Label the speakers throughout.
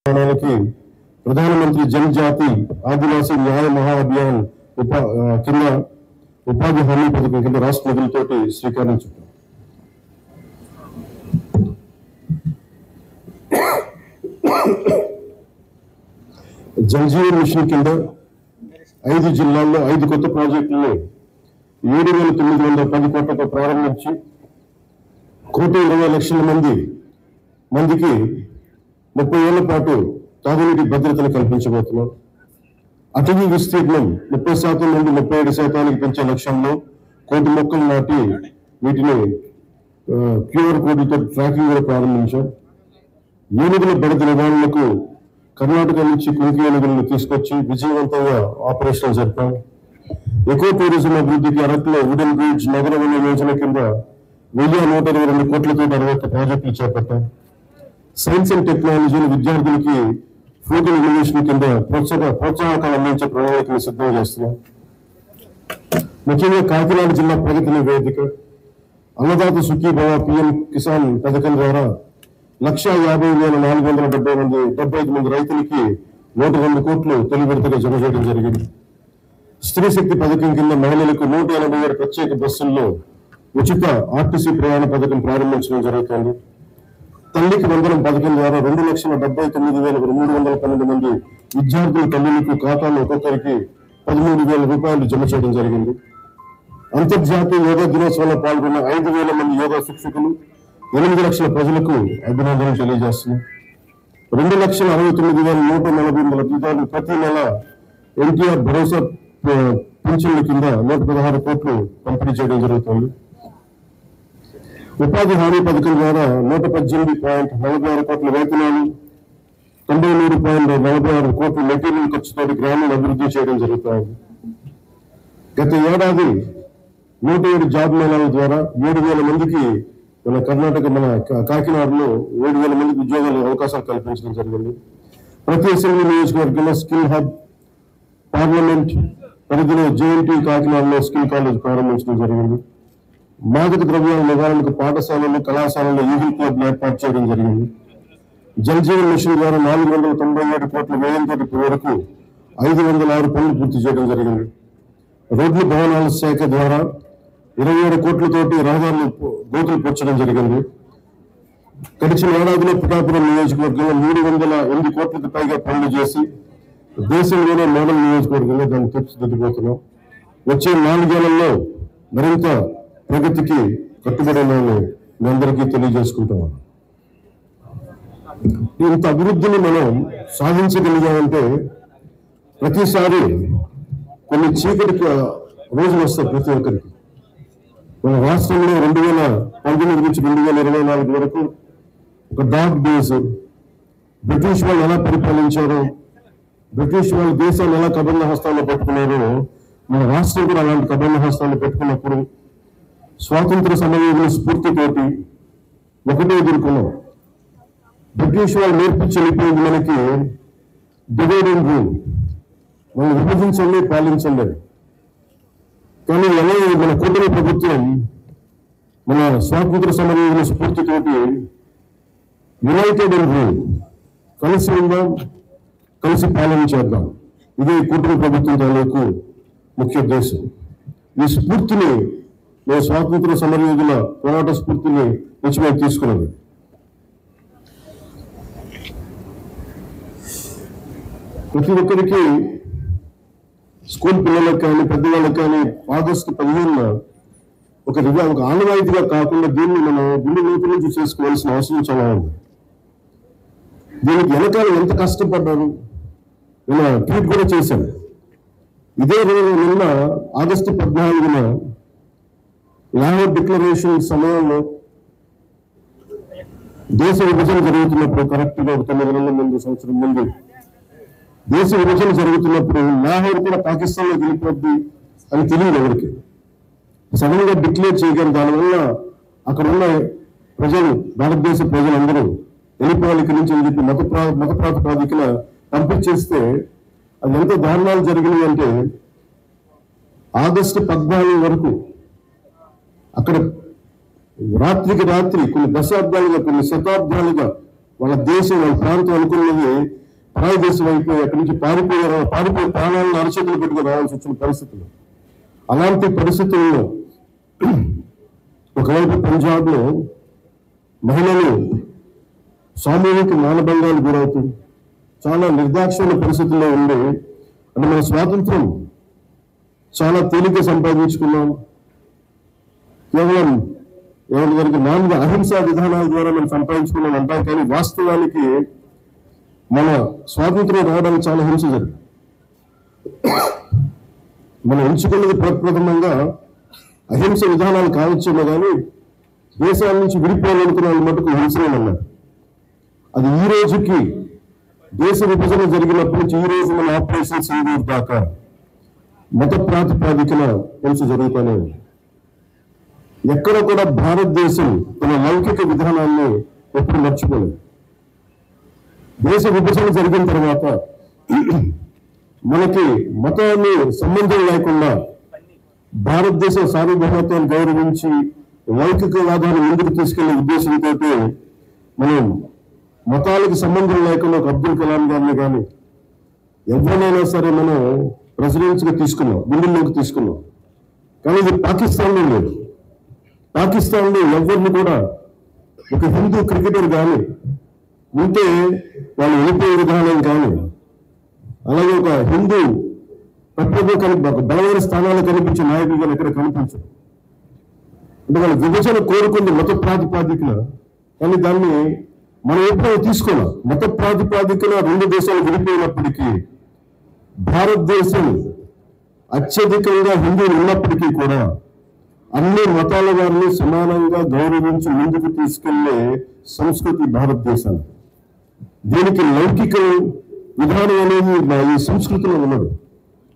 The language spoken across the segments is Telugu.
Speaker 1: నిర్మాణానికి ప్రధానమంత్రి జనజాతి ఆదివాసీ న్యాయ మహా అభియాన్ కింద ఉపాధి హామీ పథకం కింద రాష్ట్ర నిధులతోటి శ్రీకారం చుట్టాం. జల్ జీవన్ మిషన్ కింద 5 జిల్లాల్లో 5 కొత్త ప్రాజెక్టులను 7,910 కోట్లతో ప్రారంభించి 1,20,00,000 మందికి 30 ఏళ్ల పాటు తాగునీటి భద్రతను కల్పించబోతున్నాం. అటవీ విస్తీర్ణం 30% నుండి 37% పెంచే లక్ష్యంలో 1,00,00,000 మొక్కలు నాటి వీటిని QR కోడ్లతో ట్రాకింగ్ కూడా ప్రారంభించాం. ఏనుగుల బెడద నివారణకు కర్ణాటక నుంచి కుంకి ఏనుగులను తీసుకొచ్చి విజయవంతంగా ఆపరేషన్ జరిపాం. ఎకో టూరిజం అభివృద్ధికి అరకులో వుడెన్ బ్రిడ్జ్ నగర వన యోజన కింద 1,122 కోట్లతో 60 ప్రాజెక్టులు చేపట్టాం. సైన్స్ అండ్ టెక్నాలజీని విద్యార్థులకి ఫ్రూగల్ ఇన్నోవేషన్ కింద ప్రోత్సాహకాలు అందించే ప్రణాళికను సిద్ధం చేస్తున్నాం. ముఖ్యంగా కాకినాడ జిల్లా ప్రగతి నివేదిక అన్నదాత సుఖీభవ PM కిసాన్ పథకం ద్వారా 1,50,475 రైతులకి 102 కోట్లు తొలి విడతగా జమ చేయడం జరిగింది. స్త్రీ శక్తి పథకం కింద మహిళలకు 187 ప్రత్యేక బస్సుల్లో ఉచిత RTC ప్రయాణ పథకం ప్రారంభించడం జరుగుతోంది. తల్లికి వందనం పథకం ద్వారా 2,79,312 విద్యార్థుల తల్లులకు ఖాతాలో ఒక్కొక్కరికి 13,000 రూపాయలు జమ చేయడం జరిగింది. అంతర్జాతీయ యోగా దినోత్సవంలో పాల్గొన్న 5,000 మంది యోగా శిక్షకులు 8 లక్షల ప్రజలకు అభినందనలు తెలియజేస్తున్నాం. 2,69,140 లబ్ధిదారులు ప్రతి నెల NTR భరోసా పింఛన్ల కింద 116 కోట్లు పంపిణీ చేయడం జరుగుతుంది. ఉపాధి హామీ పథకం ద్వారా 118.46 కోట్ల వేతనాలు 93.46 కోట్ల మెటీరియల్ ఖర్చుతో గ్రామీణ అభివృద్ధి చేయడం జరుగుతుంది. గత ఏడాది 107 జాబ్ మేళాల ద్వారా 7,000 మందికి మన కర్ణాటక మన కాకినాడలో 7,000 మందికి ఉద్యోగాలు అవకాశాలు కల్పించడం జరిగింది. ప్రతి అసెంబ్లీ నియోజకవర్గంలో స్కిల్ హబ్, పార్లమెంట్ పరిధిలో JNT కాకినాడలో స్కిల్ కాలేజ్ ప్రారంభించడం జరిగింది. మాదక ద్రవ్యాల నివారణకు పాఠశాలలు కళాశాలలో ఈగిల్ క్లబ్ ఏర్పాటు చేయడం జరిగింది. జల్ జీవన్ మిషన్ ద్వారా 497 కోట్ల వ్యయంతో ఇప్పటి వరకు 506 పనులు పూర్తి చేయడం జరిగింది. రోడ్లు భవనాల శాఖ ద్వారా 27 కోట్లతోటి రహదారులు గోతులు పూడ్చడం జరిగింది. గడిచిన ఏడాదిలో పిఠాపురం నియోజకవర్గంలో 308 కోట్లకు పైగా పనులు చేసి దేశంలోనే మోడల్ నియోజకవర్గంలో దాన్ని తీర్చిదిద్దుకోతున్నాం. వచ్చే 4 ఏళ్లలో మరింత ప్రగతికి కట్టుబడినని మీ అందరికీ తెలియజేసుకుంటున్నాం. ఇంత అభివృద్ధిని మనం సాధించగలిగామంటే ప్రతిసారి కొన్ని చీకటి రోజులు వస్తాయి ప్రతి ఒక్కరికి. మన రాష్ట్రంలో 2019 నుంచి 2024 వరకు ఒక డార్క్ డేస్, బ్రిటిష్ వాళ్ళు ఎలా పరిపాలించారో, బ్రిటిష్ వాళ్ళు దేశాన్ని ఎలా కబంధ హస్తాల్లో పెట్టుకున్నారో మన రాష్ట్రం కూడా అలాంటి కబంధ హస్తాల్లో పెట్టుకున్నప్పుడు స్వాతంత్ర సమరయోధుల స్ఫూర్తితోటి ఒకటే ఎదుర్కొన్నాం. బ్రిటిష్ వాళ్ళు నేర్పించి వెళ్ళిపోయింది మనకి డివైడ్ అండ్ రూల్, మనం విభజించండి పాలించండి. కానీ ఎలా మన కూటమి ప్రభుత్వం మన స్వాతంత్ర సమరయోధుల స్ఫూర్తితోటి యునైటెడ్ అండ్ రూల్, కలిసి ఉందాం, కలిసి పాలన చేద్దాం, ఇదే కూటమి ప్రభుత్వం తాలూకు ముఖ్య ఉద్దేశం. ఈ స్ఫూర్తిని మేము స్వాతంత్ర సమరయోధుల పోరాట స్ఫూర్తిని నిజమే తీసుకున్నది. ప్రతి ఒక్కరికి స్కూల్ పిల్లలకు కానీ పెద్దవాళ్ళకి కానీ ఆగస్టు 15న ఒక ఆనవాయితీగా కాకుండా దీన్ని మనం గుండె లోతు నుంచి చేసుకోవాల్సిన అవసరం చాలా ఉంది. దీనికి వెనకాల ఎంత కష్టపడ్డారు నేను ట్వీట్ కూడా చేశాను. ఇదే రోజు నిన్న ఆగస్టు 14న లాహోర్ డిక్లరేషన్ సమయంలో దేశ విభజన జరుగుతున్నప్పుడు కరెక్ట్గా 9 నెలల ముందు, సంవత్సరం ముందు దేశ విభజన జరుగుతున్నప్పుడు లాహోర్ కూడా పాకిస్తాన్లో వెళ్ళిపోద్ది అని తెలియదు ఎవరికి. సడన్ గా డిక్లేర్ చేయగలం. దానివల్ల అక్కడ ఉన్న ప్రజలు, భారతదేశ ప్రజలందరూ వెళ్ళిపోవాలి ఇక్కడి నుంచి అని చెప్పి మత ప్రాతిపదికన పంపించేస్తే అది ఎంత దారుణాలు జరిగినాయి అంటే ఆగస్టు 14 వరకు అక్కడ రాత్రికి రాత్రి కొన్ని దశాబ్దాలుగా, కొన్ని శతాబ్దాలుగా వాళ్ళ దేశం వాళ్ళ ప్రాంతం అనుకున్నది పరాయి దేశం అయిపోయి అక్కడి నుంచి పారిపోయి ప్రాణాలను అరచేతులు పెట్టుకుని రావాల్సి వచ్చిన పరిస్థితులు. అలాంటి పరిస్థితుల్లో ఒకవైపు పంజాబ్ లో మహిళలు సామూహిక మానభంగాలు గురవుతుంది. చాలా నిర్దాక్షిణ్య పరిస్థితుల్లో ఉండి అంటే మన స్వాతంత్రం చాలా తేలిక సంపాదించుకున్నాం. కేవలం ఎవరి నాలుగు అహింసా విధానాల ద్వారా మనం సంపాదించుకున్నాం అంటాం. కానీ వాస్తవానికి మన స్వాతంత్రం రావడానికి చాలా హింస జరిగింది. మనం ఎంచుకున్నది ప్రప్రథమంగా అహింస విధానాలు కావచ్చేమో కానీ దేశాల నుంచి విడిపోవాలనుకున్న వాళ్ళు మటుకు హింసనేమన్నారు. అది ఈ రోజుకి దేశ విభజన జరిగినప్పటి నుంచి ఈ రోజు మన ఆపరేషన్ సింధూర్ దాకా మత ప్రాతిపాదికన హింస జరుగుతూనే ఉంది. ఎక్కడ కూడా భారతదేశం తన లౌకిక విధానాన్ని ఎప్పుడు మర్చిపోలేదు. దేశ విభజన జరిగిన తర్వాత మనకి మతాన్ని సంబంధం లేకుండా భారతదేశ సార్వభౌమత్వాన్ని గౌరవించి లౌకికవాదాన్ని ముందుకు తీసుకెళ్లే ఉద్దేశంతో మనం మతాలకు సంబంధం లేకుండా ఒక అబ్దుల్ కలాం గారిని కానీ ఎవరినైనా సరే మనం ప్రెసిడెంట్స్ గా తీసుకున్నాం, విందుల్లోకి తీసుకున్నాం. కానీ ఇది పాకిస్తాన్లో లేదు. పాకిస్తాన్లో ఎవరిని కూడా ఒక హిందూ క్రికెటర్ కానీ ఉంటే వాళ్ళు వెళ్ళిపోయే విధానం కానీ అలాగే ఒక హిందూ ఒక బలమైన స్థానాలు కనిపించే నాయకులు కానీ ఎక్కడ కనిపించరు. అంటే వాళ్ళ విభజన కోరుకుంది మత ప్రాతిపాదికన, కానీ దాన్ని మనం ఎప్పుడైనా తీసుకోవాలి. మత ప్రాతిపాదికన రెండు దేశాలు విడిపోయినప్పటికీ భారతదేశం అత్యధికంగా హిందువులు ఉన్నప్పటికీ కూడా అన్ని మతాల వారిని సమానంగా గౌరవించి ముందుకు తీసుకెళ్లే సంస్కృతి భారతదేశానికి. దీనికి లౌకిక విధానం అనేది ఈ సంస్కృతిలో ఉన్నది.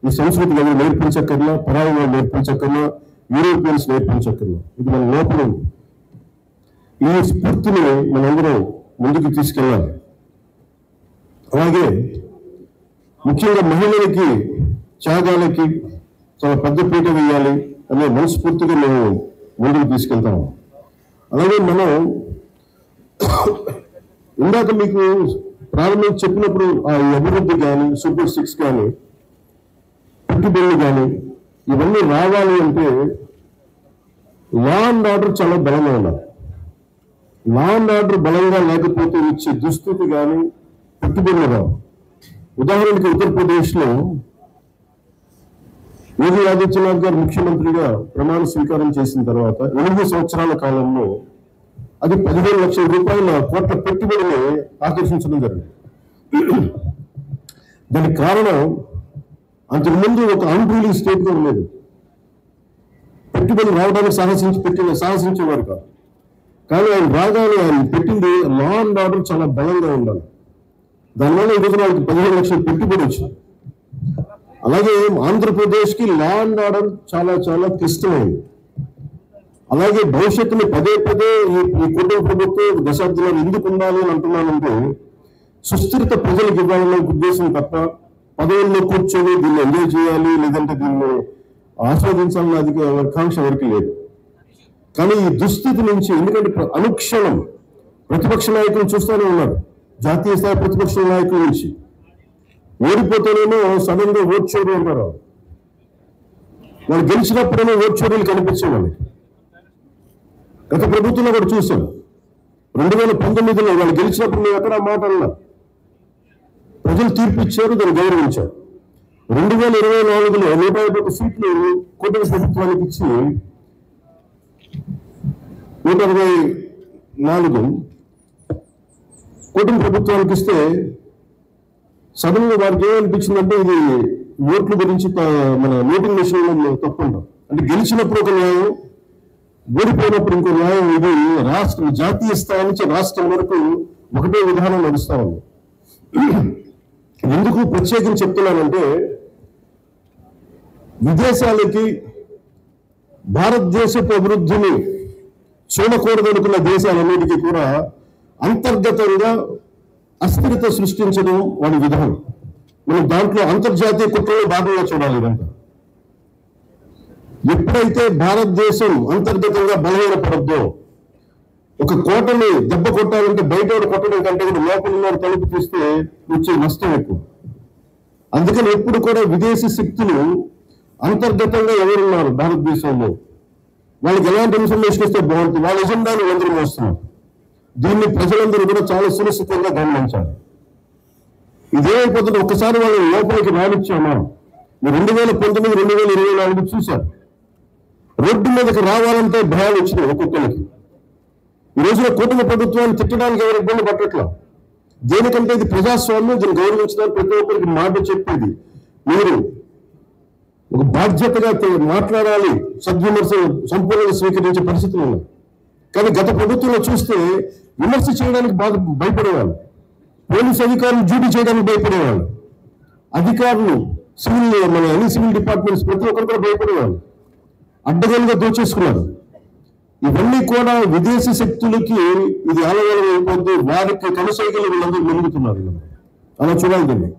Speaker 1: ఈ సంస్కృతి ఎవరు నేర్పించక్కర్లా, పరాయి వాళ్ళు నేర్పించక్కర్లా, యూరోపియన్స్ నేర్పించక్కర్లా. ఇది మన లోపల ఉంది. ఈ స్ఫూర్తిని మనందరం ముందుకు తీసుకెళ్ళాలి. అలాగే ముఖ్యంగా మహిళలకి త్యాగాలకి చాలా పెద్ద పీట వేయాలి అనే మనస్ఫూర్తిగా మేము ముందుకు తీసుకెళ్తాము. అలాగే మనం ఇందాక మీకు ప్రారంభం చెప్పినప్పుడు ఆ అభివృద్ధి కానీ సూపర్ 6 కానీ పెట్టుబడులు కానీ ఇవన్నీ రావాలి అంటే లా అండ్ ఆర్డర్ చాలా బలంగా ఉండాలి. లా అండ్ ఆర్డర్ బలంగా లేకపోతే ఇచ్చే దుస్థితి కానీ పెట్టుబడులు రావు. ఉదాహరణకి ఉత్తరప్రదేశ్లో యోగి ఆదిత్యనాథ్ గారు ముఖ్యమంత్రిగా ప్రమాణ స్వీకారం చేసిన తర్వాత 8 సంవత్సరాల కాలంలో అది 15 లక్షల రూపాయల కోట్ల పెట్టుబడిని ఆకర్షించడం జరిగింది. దానికి కారణం అంతకుముందు ఒక అన్రూలింగ్ స్టేట్ గా ఉండేది. పెట్టుబడి రావడానికి సాహసించేవారు కాదు. కానీ ఆయన రాగానే ఆయన పెట్టింది లా అండ్ ఆర్డర్ చాలా బలంగా ఉండాలి. దానివల్ల ఈరోజు వాళ్ళకి 15 లక్షల పెట్టుబడి వచ్చింది. అలాగే ఆంధ్రప్రదేశ్కి లా అండ్ ఆర్డర్ చాలా చాలా క్లిష్టమైంది. అలాగే భవిష్యత్తులో పదే ఈ కుటుంబ ప్రభుత్వం దశాబ్దాలు ఎందుకు ఉండాలి అని అంటున్నానంటే సుస్థిరత ప్రజలకు ఇవ్వాలనే ఉద్దేశం తప్ప పదవుల్లో కూర్చొని దీన్ని ఎంజాయ్ చేయాలి లేదంటే దీన్ని ఆస్వాదించాలన్న ఆకాంక్ష ఎవరికి లేదు. కానీ ఈ దుస్థితి నుంచి ఎందుకంటే అనుక్షణం ప్రతిపక్ష నాయకులు చూస్తూనే ఉన్నారు. జాతీయ స్థాయి ప్రతిపక్ష నాయకుల నుంచి ఓడిపోతేనేమో సడన్ గా ఓట్ చోరీ అంటారు. వాళ్ళు గెలిచినప్పుడేమో ఓట్ చోరీలు కనిపించే వాళ్ళకి. గత ప్రభుత్వంలో కూడా చూసాం. 2019లో వాళ్ళు గెలిచినప్పుడు మేము ఎక్కడ మాట అన్నా, ప్రజలు తీర్పు ఇచ్చారు, దాన్ని గౌరవించారు. 2024లో 151 సీట్లు కూటమి ప్రభుత్వానికి ఇచ్చి 124 కూటమి ప్రభుత్వానికి ఇస్తే సడన్ గా వారికి ఏమనిపించిందంటే ఇది ఓట్ల గురించి మన ఓటింగ్ మెషిన్లో తప్పు ఉంటాం. అంటే గెలిచినప్పుడు ఒక న్యాయం, ఓడిపోయినప్పుడు ఇంకో న్యాయం. ఇది రాష్ట్రం జాతీయ స్థాయి నుంచి రాష్ట్రం వరకు ఒకటే విధానం నడుస్తా ఉంది. ఎందుకు ప్రత్యేకించి చెప్తున్నానంటే విదేశాలకి భారతదేశపు అభివృద్ధిని చూడకూడదనుకున్న దేశాలన్నిటికీ కూడా అంతర్గతంగా అస్థిరత సృష్టించడం వాడి విధానం. మనం దాంట్లో అంతర్జాతీయ కుట్రలో భాగంగా చూడాలి. ఇదంతా ఎప్పుడైతే భారతదేశం అంతర్గతంగా బలహీనపడద్దో ఒక కోటని దెబ్బ కొట్టాలంటే బయట కొట్టడం కంటే కూడా లోపల ఉన్న తలుపు తీస్తే వచ్చే నష్టం ఎక్కువ. అందుకని ఎప్పుడు కూడా విదేశీ శక్తులు అంతర్గతంగా ఎవరున్నారు భారతదేశంలో, వాళ్ళకి ఎలాంటి ఇన్ఫర్మేషన్ ఇస్తే బాగుంటుంది, వాళ్ళ ఎజెండాను అందరూ మోస్తున్నారు. దీన్ని ప్రజలందరూ కూడా చాలా సునిశ్చితంగా గమనించాలి. ఇదేమైపోతుంది, ఒక్కసారి వాళ్ళు లోపలికి రానిచ్చామా, 2019, 2024 చూశారు. రోడ్డు మీదకి రావాలంటే భయాలు వచ్చినాయి ఒక్కొక్కరికి. ఈ రోజున కూటమి ప్రభుత్వాన్ని తిట్టడానికి ఎవరు ఇబ్బంది పట్టట్లా. దేనికంటే ఇది ప్రజాస్వామ్యం, దీన్ని గౌరవించడానికి ప్రతి ఒక్కరికి మాట చెప్పేది. మీరు ఒక బాధ్యతగా మాట్లాడాలి, సద్విమర్శలు సంపూర్ణంగా స్వీకరించే పరిస్థితులు ఉన్నాయి. కానీ గత ప్రభుత్వంలో చూస్తే విమర్శ చేయడానికి బాగా భయపడేవాళ్ళు, పోలీసు అధికారులు డ్యూటీ చేయడానికి భయపడేవాళ్ళు, అధికారులు అన్ని సివిల్ డిపార్ట్మెంట్స్ ప్రతి ఒక్కరు కూడా భయపడేవాళ్ళు, అడ్డగోలుగా దోచేసుకున్నారు. ఇవన్నీ కూడా విదేశీ శక్తులకి ఇది ఆలవాలం అయిపోద్ది, వారికి కనసైకలు వీళ్ళందరూ మెరుగుతున్నారు. అలా చూడాలి దీన్ని.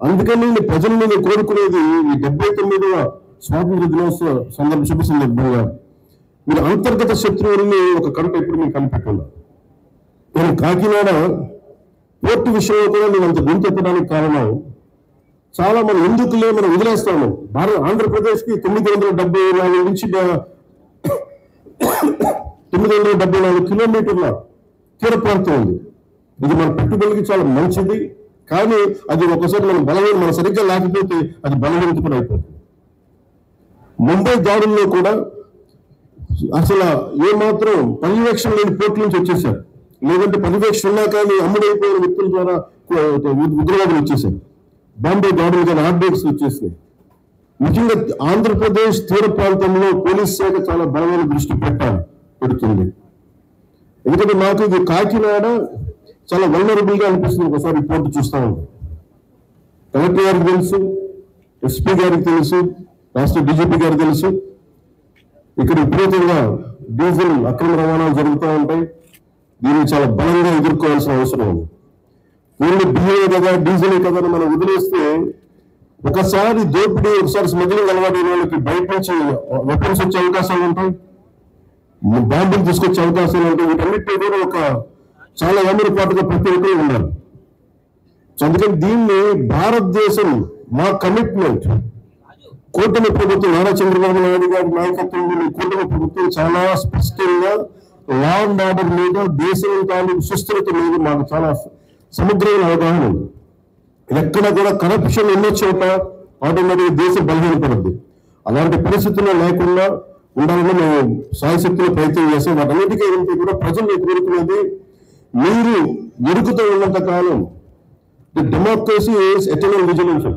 Speaker 1: అందుకని ప్రజలు నేను కోరుకునేది, ఈ 79వ స్వాతంత్ర దినోత్సవ శుభ సందర్భంగా మీరు అంతర్గత శత్రువుల్ని ఒక కంట ఎప్పుడు మీకు కనిపెట్టాలి. నేను కాకినాడ పోర్టు విషయంలో కూడా నేను అంత గుంతెత్తడానికి కారణం, చాలా మనం ఎందుకులే మనం వదిలేస్తాము. ఆంధ్రప్రదేశ్కి 974 నుంచి 974 కిలోమీటర్ల తీర ప్రాంతం ఉంది. ఇది మన పెట్టుబడికి చాలా మంచిది. కానీ అది ఒకసారి మనం సరిగ్గా లేకపోతే అది బలహీనత కూడా అయిపోతుంది. ముంబై దాడుల్లో కూడా అసలు ఏమాత్రం పర్యవేక్షణ లేని పోర్టు నుంచి వచ్చేసారు. లేదంటే పర్యవేక్షణ ఉన్నా కానీ అమ్ముడైపోయిన వ్యక్తుల ద్వారా ఉగ్రవాదులు వచ్చేసారు. బాంబే దాడులు కానీ ఆర్డర్స్ వచ్చేసాయి. ముఖ్యంగా ఆంధ్రప్రదేశ్ తీర ప్రాంతంలో పోలీస్ శాఖ చాలా బలమైన దృష్టి పెడుతుంది. ఎందుకంటే నాకు ఇది కాకినాడ చాలా వల్నరబుల్ గా అనిపిస్తుంది. ఒకసారి రిపోర్ట్ చూస్తా ఉంటాం. కలెక్టర్ గారికి తెలుసు, ఎస్పీ గారికి తెలుసు, రాష్ట్ర డీజీపీ గారికి తెలుసు, ఇక్కడ విపరీతంగా డీజిల్ అక్రమ రవాణాలు జరుగుతూ ఉంటాయి. దీన్ని చాలా బలంగా ఎదుర్కోవాల్సిన అవసరం ఉంది. ఓన్లీ బియ్యమే కదా, డీజిలే కదా అని మనం వదిలేస్తే ఒకసారి దోపిడీ, ఒకసారి స్మగ్లింగ్ అలవాటైన వాళ్ళకి బయట నుంచి వెపన్స్ వచ్చే అవకాశాలు ఉంటాయి, బాంబులు తీసుకొచ్చే అవకాశాలు ఉంటాయి. వీటన్నిటి కూడా ఒక చాలా ఏమరపాటుగా ప్రతి ఒక్కరు ఉన్నారు. అందుకని దీన్ని భారతదేశం మా కమిట్మెంట్, కూటమి ప్రభుత్వం నారా చంద్రబాబు నాయుడు గారి నాయకత్వంలో కూటమి ప్రభుత్వం చాలా స్పష్టంగా లా అండ్ ఆర్డర్ మీద, దేశం తాలూకు సుస్థిరత మీద మాకు చాలా సమగ్రమైన అవగాహన ఉంది. ఎక్కడ కూడా కరప్షన్ ఎన్నో చోట ఆటోమేటిక్ దేశం బలహీనపడుద్ది. అలాంటి పరిస్థితుల్లో లేకుండా ఉండాలని మేము సాయశక్తులు ప్రయత్నం చేస్తాం. వాటన్నిటికీ ఏంటి కూడా ప్రజలు కోరుకునేది, మీరు ఎరుగుతూ ఉన్నంత కాలం the democracy is eternal vigilance.